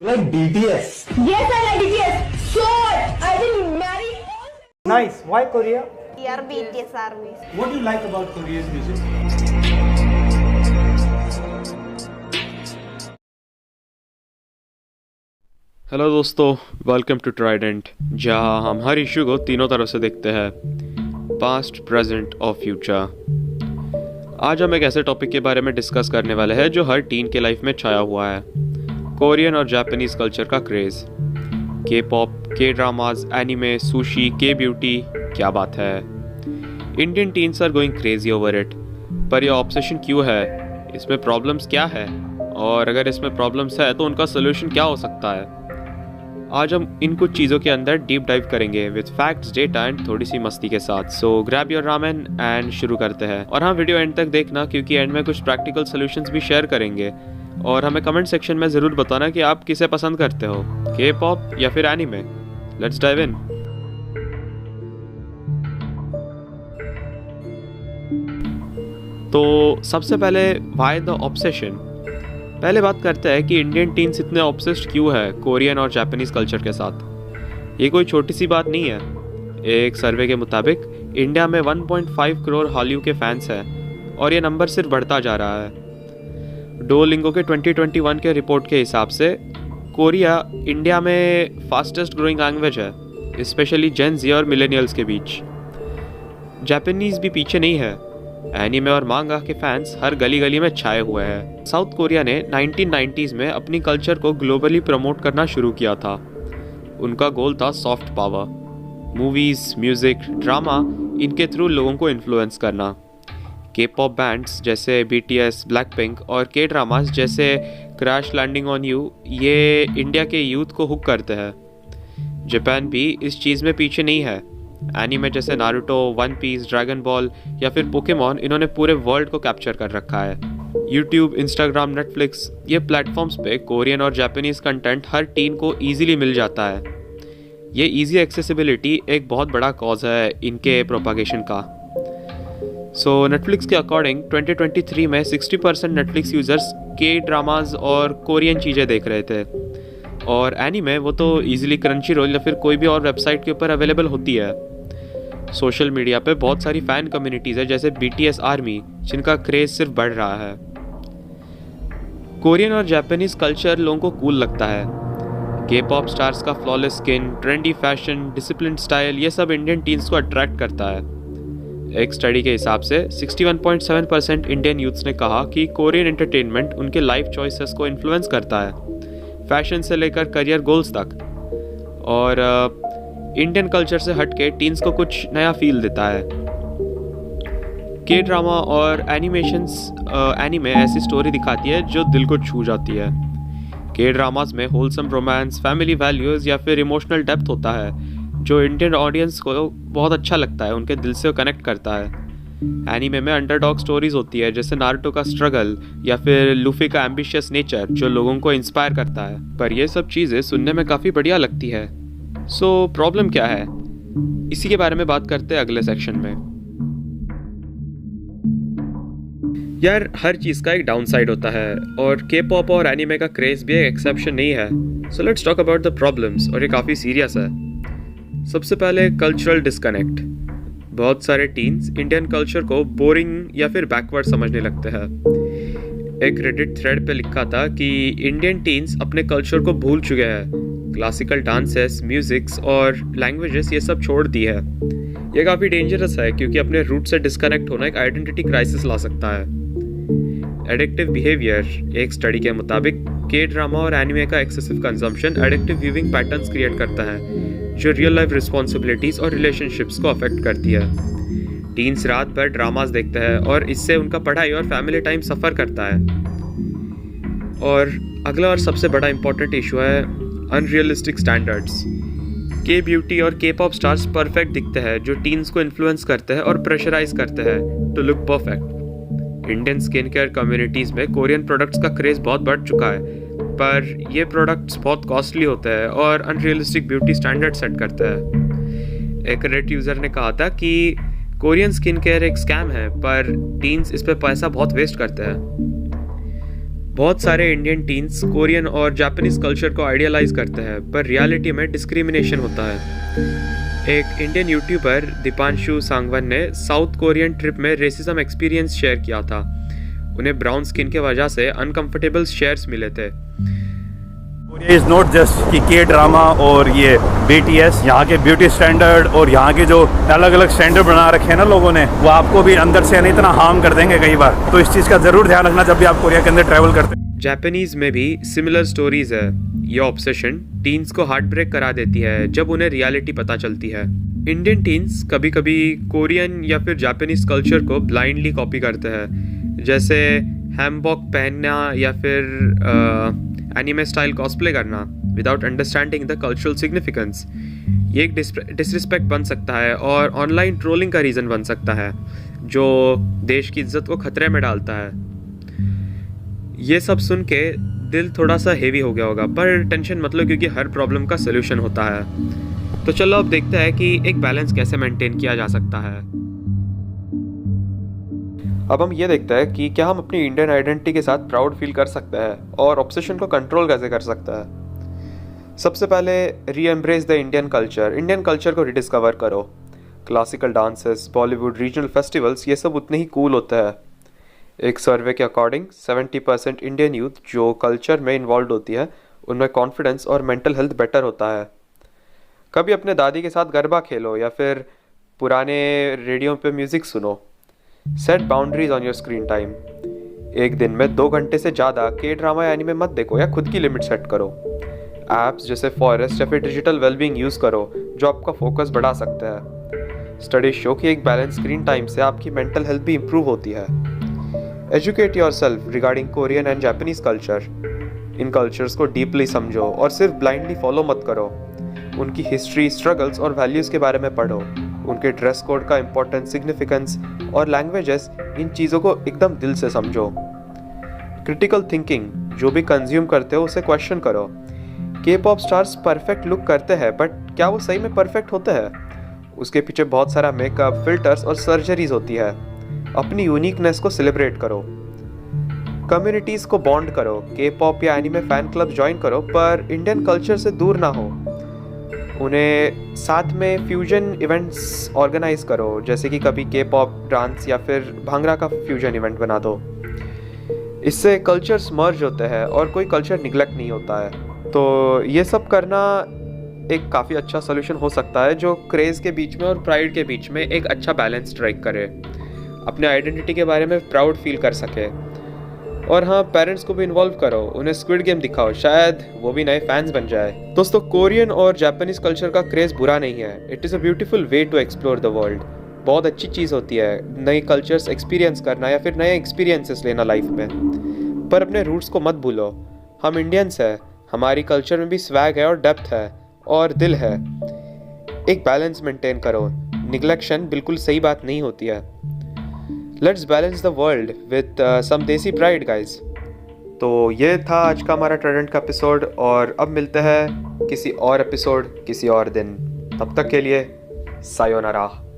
Like BTS. Yes, I like BTS. Sure, I will marry all. Nice. Why Korea? We are BTS armies. What do you like about Korea's music? Hello दोस्तों, welcome to Trident, जहां हम हर issue को तीनों तरफ से देखते हैं, past, present और फ्यूचर। आज हम एक ऐसे टॉपिक के बारे में डिस्कस करने वाले हैं जो हर टीन के लाइफ में छाया हुआ है, कोरियन और जापानीज़ कल्चर का craze. K pop, K dramas, anime, sushi, K beauty, क्या बात है। Indian teens are going crazy over it. पर यह ऑब्सेशन क्यों है? इसमें प्रॉब्लम्स क्या है? और अगर इसमें प्रॉब्लम्स है तो उनका सोल्यूशन क्या हो सकता है? आज हम इन कुछ चीज़ों के अंदर डीप डाइव करेंगे विद फैक्ट्स, डेटा एंड थोड़ी सी मस्ती के साथ। सो ग्रैब योर रामेन एंड शुरू करते हैं। और हाँ, वीडियो एंड तक देखना, क्योंकि एंड में कुछ प्रैक्टिकल सॉल्यूशंस भी शेयर करेंगे। और हमें कमेंट सेक्शन में ज़रूर बताना कि आप किसे पसंद करते हो, के पॉप या फिर एनीमे। Let's dive in. तो सबसे पहले, व्हाई द ऑब्सेशन। पहले बात करते हैं कि इंडियन टीन्स इतने ऑब्सेस्ड क्यों है कोरियन और जापानीज़ कल्चर के साथ। ये कोई छोटी सी बात नहीं है। एक सर्वे के मुताबिक इंडिया में 1.5 करोड़ हॉलीवू के फैंस हैं और ये नंबर सिर्फ बढ़ता जा रहा है। डुओलिंगो के 2021 के रिपोर्ट के हिसाब से कोरिया इंडिया में फास्टेस्ट ग्रोइंग लैंग्वेज है, स्पेशली जेन ज़ी और मिलेनियल्स के बीच। जापानीज़ भी पीछे नहीं है। एनीमे और मांगा के फैंस हर गली गली में छाए हुए हैं। साउथ कोरिया ने 1990s में अपनी कल्चर को ग्लोबली प्रमोट करना शुरू किया था। उनका गोल था soft power. Movies, music, drama, इनके थ्रू लोगों को इन्फ्लुएंस करना। के पॉप बैंड्स जैसे BTS, ब्लैकपिंक और के ड्रामास जैसे क्रैश लैंडिंग ऑन यू, ये इंडिया के यूथ को हुक करते हैं। जापान भी इस चीज़ में पीछे नहीं है। एनीमे जैसे Naruto, one piece, dragon ball या फिर पोकेमॉन, इन्होंने पूरे वर्ल्ड को कैप्चर कर रखा है। यूट्यूब, इंस्टाग्राम, नेटफ्लिक्स, ये प्लेटफॉर्म्स पे कोरियन और जापानीज़ कंटेंट हर टीन को ईजिली मिल जाता है। ये ईजी एक्सेसिबिलिटी एक बहुत बड़ा कॉज है इनके प्रोपागेशन का। सो नेटफ्लिक्स के अकॉर्डिंग 2023 में 60% नेटफ्लिक्स यूज़र्स के ड्रामाज और कोरियन चीज़ें देख रहे थे। और एनीमे वो तो ईजिली क्रंचीरोल या फिर कोई भी और वेबसाइट के ऊपर अवेलेबल होती है। सोशल मीडिया पे बहुत सारी फ़ैन कम्युनिटीज़ है जैसे BTS आर्मी, जिनका क्रेज़ सिर्फ बढ़ रहा है। कोरियन और जापानीज़ कल्चर लोगों को कूल लगता है। के पॉप स्टार्स का flawless skin, trendy fashion, discipline style, ये सब इंडियन टीन्स को अट्रैक्ट करता है। एक स्टडी के हिसाब से 61.7% इंडियन यूथ्स ने कहा कि कोरियन एंटरटेनमेंट उनके लाइफ चॉइसेस को इन्फ्लुएंस करता है, फैशन से लेकर करियर गोल्स तक। और इंडियन कल्चर से हटके टीन्स को कुछ नया फील देता है। के ड्रामा और एनीमे ऐसी स्टोरी दिखाती है जो दिल को छू जाती है। के ड्रामास में होलसम रोमांस, फैमिली वैल्यूज़ या फिर इमोशनल डेप्थ होता है जो इंडियन ऑडियंस को बहुत अच्छा लगता है, उनके दिल से कनेक्ट करता है। एनीमे में अंडरडॉग स्टोरीज होती है जैसे नारुतो का स्ट्रगल या फिर लूफी का एम्बिशियस नेचर, जो लोगों को इंस्पायर करता है। पर ये सब चीज़ें सुनने में काफ़ी बढ़िया लगती है। सो प्रॉब्लम क्या है, इसी के बारे में बात करते हैं अगले सेक्शन में। यार, हर चीज़ का एक डाउन साइड होता है और के पॉप और एनीमे का क्रेज भी एक एक्सेप्शन नहीं है। So let's talk about the problems, और ये काफ़ी सीरियस है। सबसे पहले, कल्चरल डिस्कनेक्ट। बहुत सारे टीन्स इंडियन कल्चर को बोरिंग या फिर बैकवर्ड समझने लगते हैं। एक रेडिट थ्रेड पे लिखा था कि इंडियन टीन्स अपने कल्चर को भूल चुके हैं। क्लासिकल डांसेस, म्यूजिक्स और लैंग्वेजेस, ये सब छोड़ दी है। ये काफ़ी डेंजरस है क्योंकि अपने रूट से डिस्कनेक्ट होना एक आइडेंटिटी क्राइसिस ला सकता है। Addictive behaviour. एक स्टडी के मुताबिक के ड्रामा और एनिमे का excessive consumption addictive viewing patterns create करता है जो रियल लाइफ रिस्पॉन्सिबिलिटीज़ और रिलेशनशिप्स को अफेक्ट करती है। टीन्स रात भर ड्रामास देखते हैं और इससे उनका पढ़ाई और फैमिली टाइम सफ़र करता है। और अगला और सबसे बड़ा इंपॉर्टेंट इशू है अनरियलिस्टिक स्टैंडर्ड्स। के ब्यूटी और के पॉप स्टार्स परफेक्ट दिखते हैं जो टीन्स को इन्फ्लुएंस करते हैं और प्रेशराइज करते हैं to look perfect. Indian skin care communities में कोरियन प्रोडक्ट्स का क्रेज़ बहुत बढ़ चुका है, पर ये प्रोडक्ट्स बहुत कॉस्टली होते हैं और अनरियलिस्टिक ब्यूटी स्टैंडर्ड सेट करते हैं। एक रेड यूज़र ने कहा था कि कोरियन स्किन केयर एक स्कैम है, पर टीन्स इस पर पैसा बहुत वेस्ट करते हैं। बहुत सारे इंडियन टीन्स कोरियन और जापानीज कल्चर को आइडियलाइज करते हैं, पर रियलिटी में डिस्क्रिमिनेशन होता है। एक इंडियन यूट्यूबर दीपांशु सांगवन ने साउथ कोरियन ट्रिप में रेसिज्म एक्सपीरियंस शेयर किया था। उन्हें ब्राउन स्किन के वजह से अनकंफर्टेबल शेयर्स मिले थे। इज नॉट जस्ट कि के ड्रामा और ये BTS, यहाँ के ब्यूटी स्टैंडर्ड और यहाँ के जो अलग अलग स्टैंडर्ड बना रखे हैं ना लोगों ने, वो आपको भी अंदर से नहीं इतना हार्म कर देंगे कई बार। तो इस चीज़ का ज़रूर ध्यान रखना जब भी आप कोरिया के अंदर ट्रैवल करते हैं। जापानीज में भी सिमिलर स्टोरीज है। ये ऑब्सेशन टीन्स को हार्ट ब्रेक करा देती है जब उन्हें रियलिटी पता चलती है। इंडियन टीन्स कभी कभी कोरियन या फिर जापानीज कल्चर को ब्लाइंडली कॉपी करते हैं, जैसे हैम्बॉक पहनना या फिर एनिमे स्टाइल कॉस्प्ले करना without understanding the cultural significance. ये एक डिसरिस्पेक्ट बन सकता है और ऑनलाइन ट्रोलिंग का रीज़न बन सकता है, जो देश की इज्जत को खतरे में डालता है। ये सब सुन के दिल थोड़ा सा हेवी हो गया होगा, पर टेंशन मत लो क्योंकि हर प्रॉब्लम का सोल्यूशन होता है। तो चलो अब देखते हैं कि एक बैलेंस कैसे मेंटेन किया जा सकता है। अब हम ये देखते हैं कि क्या हम अपनी इंडियन आइडेंटिटी के साथ प्राउड फील कर सकते हैं और ऑब्सेशन को कंट्रोल कैसे कर सकते हैं। सबसे पहले री एम्ब्रेस द इंडियन कल्चर को रिडिस्कवर करो। Classical dances, Bollywood, regional festivals, ये सब उतने ही कूल होते हैं। एक सर्वे के अकॉर्डिंग 70% इंडियन यूथ जो कल्चर में इन्वॉल्व होती है उनमें कॉन्फिडेंस और मेंटल हेल्थ बेटर होता है। कभी अपने दादी के साथ गरबा खेलो या फिर पुराने रेडियो पे म्यूज़िक सुनो। Set boundaries on your screen time. एक दिन में 2 घंटे से ज़्यादा के ड्रामा या एनीमे मत देखो या खुद की लिमिट सेट करो। ऐप्स जैसे फॉरेस्ट या फिर डिजिटल वेलबींग यूज़ करो जो आपका फोकस बढ़ा सकते हैं। स्टडीज शो कि एक बैलेंस स्क्रीन टाइम से आपकी मेंटल हेल्थ भी इंप्रूव होती है। Educate yourself regarding Korean and Japanese culture. In cultures को डीपली समझो और सिर्फ ब्लाइंडली फॉलो मत करो। उनकी हिस्ट्री, स्ट्रगल्स और वैल्यूज़ के बारे में पढ़ो। उनके ड्रेस कोड का इम्पोर्टेंस, सिग्निफिकेंस और लैंग्वेजेस, इन चीज़ों को एकदम दिल से समझो। क्रिटिकल थिंकिंग, जो भी कंज्यूम करते हो उसे क्वेश्चन करो। K-pop स्टार्स परफेक्ट लुक करते हैं, बट क्या वो सही में परफेक्ट होते हैं? उसके पीछे बहुत सारा मेकअप, फिल्टर्स और सर्जरीज होती है। अपनी यूनिकनेस को सेलिब्रेट करो। कम्युनिटीज़ को बॉन्ड करो। K-pop या एनिमे फैन क्लब ज्वाइन करो, पर इंडियन कल्चर से दूर ना हो। उन्हें साथ में फ्यूजन इवेंट्स ऑर्गेनाइज करो, जैसे कि कभी K-pop डांस या फिर भांगड़ा का फ्यूजन इवेंट बना दो। इससे कल्चर्स मर्ज होते हैं और कोई कल्चर निगलेक्ट नहीं होता है। तो ये सब करना एक काफ़ी अच्छा सोल्यूशन हो सकता है जो क्रेज़ के बीच में और प्राइड के बीच में एक अच्छा बैलेंस स्ट्राइक करे, अपने आइडेंटिटी के बारे में प्राउड फील कर सके। और हाँ, पेरेंट्स को भी इन्वॉल्व करो, उन्हें स्क्विड गेम दिखाओ, शायद वो भी नए फैंस बन जाए। दोस्तों, कोरियन और जापानीज कल्चर का क्रेज़ बुरा नहीं है। It is a beautiful way to explore the world. बहुत अच्छी चीज़ होती है नई कल्चर्स एक्सपीरियंस करना या फिर नए एक्सपीरियंसेस लेना लाइफ में, पर अपने रूट्स को मत भूलो। हम इंडियंस हैं, हमारी कल्चर में भी स्वैग है और डेप्थ है और दिल है। एक बैलेंस मेंटेन करो। निगलेक्शन बिल्कुल सही बात नहीं होती है। Let's balance the world with some desi pride guys. तो ये था आज का हमारा ट्रेडेंट का एपिसोड, और अब मिलते हैं किसी और एपिसोड किसी और दिन। तब तक के लिए सायोनारा।